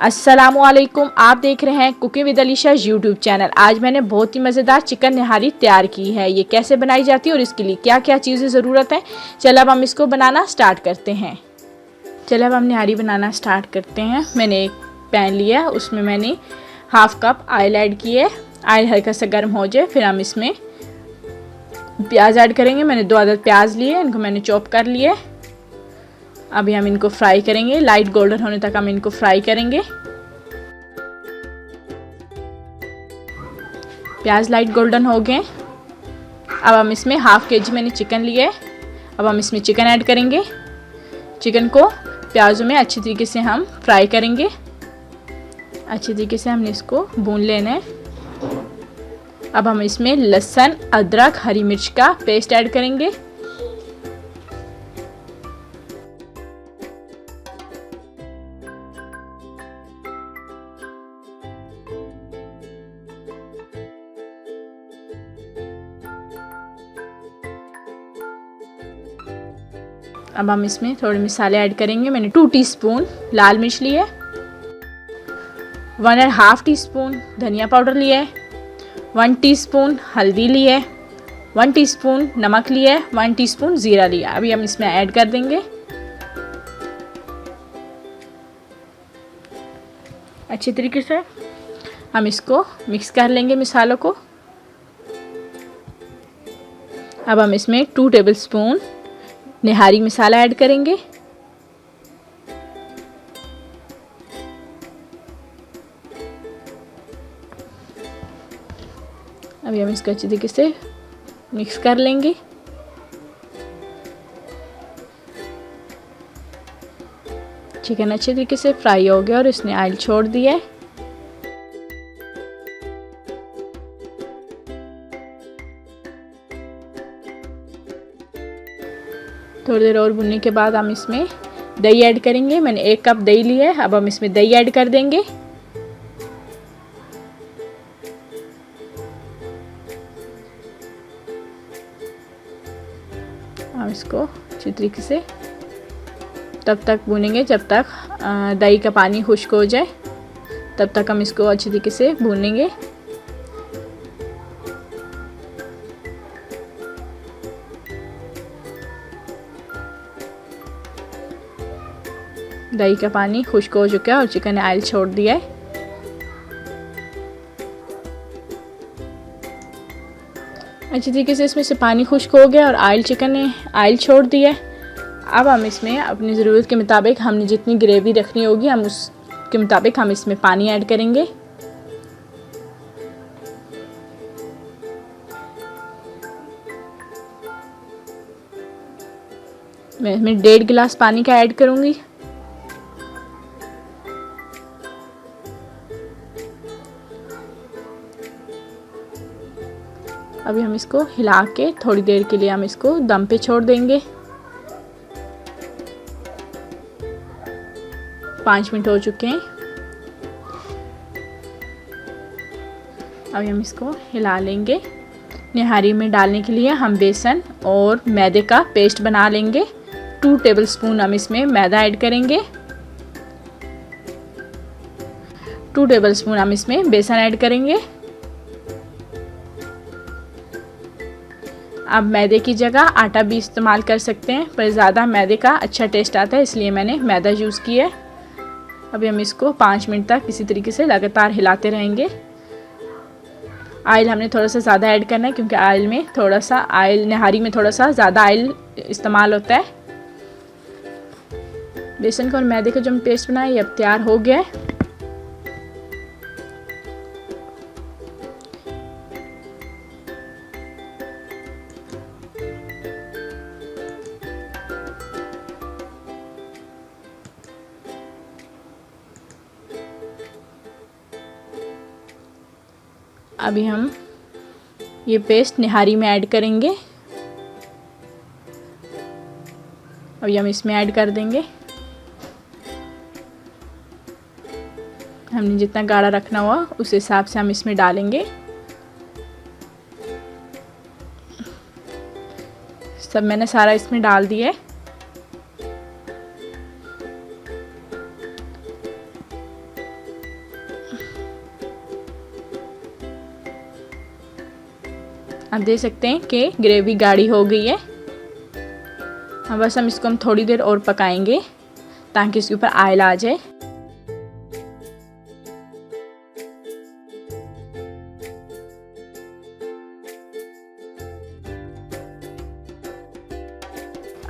अस्सलामुअलैकुम, आप देख रहे हैं cooking with Alisha YouTube channel. आज मैंने बहुत ही मज़ेदार चिकन निहारी तैयार की है। ये कैसे बनाई जाती है और इसके लिए क्या क्या चीज़ें ज़रूरत है, चलो अब हम इसको बनाना स्टार्ट करते हैं। चलो अब हम निहारी बनाना स्टार्ट करते हैं। मैंने एक पैन लिया, उसमें मैंने हाफ कप ऑयल ऐड किए। ऑयल हल्का सा गर्म हो जाए फिर हम इसमें प्याज ऐड करेंगे। मैंने 2 अदद प्याज लिए, इनको मैंने चॉप कर लिए। अभी हम इनको फ्राई करेंगे, लाइट गोल्डन होने तक हम इनको फ्राई करेंगे। प्याज लाइट गोल्डन हो गए। अब हम इसमें हाफ केजी मैंने चिकन लिया है। अब हम इसमें चिकन ऐड करेंगे। चिकन को प्याजों में अच्छी तरीके से हम फ्राई करेंगे। अच्छी तरीके से हमने इसको भून लेना है। अब हम इसमें लहसुन, अदरक, हरी मिर्च का पेस्ट ऐड करेंगे। अब हम इसमें थोड़े मसाले ऐड करेंगे। मैंने 2 टीस्पून लाल मिर्च ली है, 1.5 टीस्पून धनिया पाउडर लिया है, 1 टीस्पून हल्दी ली है, 1 टीस्पून नमक लिया है, 1 टीस्पून ज़ीरा लिया। अभी हम इसमें ऐड कर देंगे। अच्छी तरीके से हम इसको मिक्स कर लेंगे मसालों को। अब हम इसमें 2 टेबलस्पून निहारी मसाला ऐड करेंगे। अभी हम इसको अच्छी तरीके से मिक्स कर लेंगे। चिकन अच्छे तरीके से फ्राई हो गया और इसने ऑयल छोड़ दिया है। थोड़ी देर और भुनने के बाद हम इसमें दही ऐड करेंगे। मैंने 1 कप दही लिया है। अब हम इसमें दही ऐड कर देंगे। हम इसको अच्छी तरीके से तब तक भूनेंगे जब तक दही का पानी खुश्क हो जाए। तब तक हम इसको अच्छी तरीके से भूनेंगे। दही का पानी खुश्क हो चुका है और चिकन ने ऑयल छोड़ दिया है। अच्छी तरीके से इसमें से पानी खुश्क हो गया और चिकन ने ऑयल छोड़ दिया है। अब हम इसमें अपनी ज़रूरत के मुताबिक हमने जितनी ग्रेवी रखनी होगी हम उसके मुताबिक हम इसमें पानी ऐड करेंगे। मैं इसमें 1.5 गिलास पानी का ऐड करूँगी। अभी हम इसको हिला के थोड़ी देर के लिए हम इसको दम पे छोड़ देंगे। 5 मिनट हो चुके हैं। अभी हम इसको हिला लेंगे। निहारी में डालने के लिए हम बेसन और मैदे का पेस्ट बना लेंगे। 2 टेबलस्पून हम इसमें मैदा ऐड करेंगे। 2 टेबलस्पून हम इसमें बेसन ऐड करेंगे। आप मैदे की जगह आटा भी इस्तेमाल कर सकते हैं, पर ज़्यादा मैदे का अच्छा टेस्ट आता है इसलिए मैंने मैदा यूज़ किया है। अभी हम इसको 5 मिनट तक इसी तरीके से लगातार हिलाते रहेंगे। ऑयल हमने थोड़ा सा ज़्यादा ऐड करना है क्योंकि निहारी में थोड़ा सा ज़्यादा ऑयल इस्तेमाल होता है। बेसन का और मैदे का जो हम पेस्ट बनाया ये अब तैयार हो गया है। अभी हम ये पेस्ट निहारी में ऐड करेंगे। अभी हम इसमें ऐड कर देंगे। हमने जितना गाढ़ा रखना हुआ उस हिसाब से हम इसमें डालेंगे। सब मैंने सारा इसमें डाल दिया है। आप देख सकते हैं कि ग्रेवी गाढ़ी हो गई है। अब बस हम थोड़ी देर और पकाएंगे ताकि इसके ऊपर ऑयल आ जाए।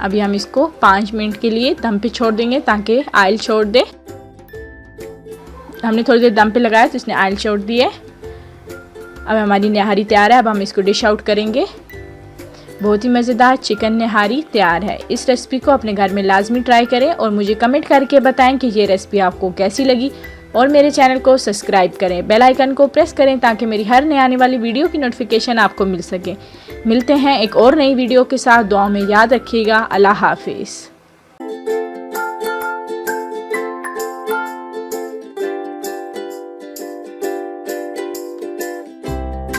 अभी हम इसको 5 मिनट के लिए दम पे छोड़ देंगे ताकि ऑयल छोड़ दे। हमने थोड़ी देर दम पे लगाया तो इसने ऑयल छोड़ दी है। अब हमारी निहारी तैयार है। अब हम इसको डिश आउट करेंगे। बहुत ही मज़ेदार चिकन निहारी तैयार है। इस रेसिपी को अपने घर में लाजमी ट्राई करें और मुझे कमेंट करके बताएं कि ये रेसिपी आपको कैसी लगी। और मेरे चैनल को सब्सक्राइब करें, बेल आइकन को प्रेस करें ताकि मेरी हर नई आने वाली वीडियो की नोटिफिकेशन आपको मिल सके। मिलते हैं एक और नई वीडियो के साथ। दुआ में याद रखिएगा। अल्लाह हाफिज़।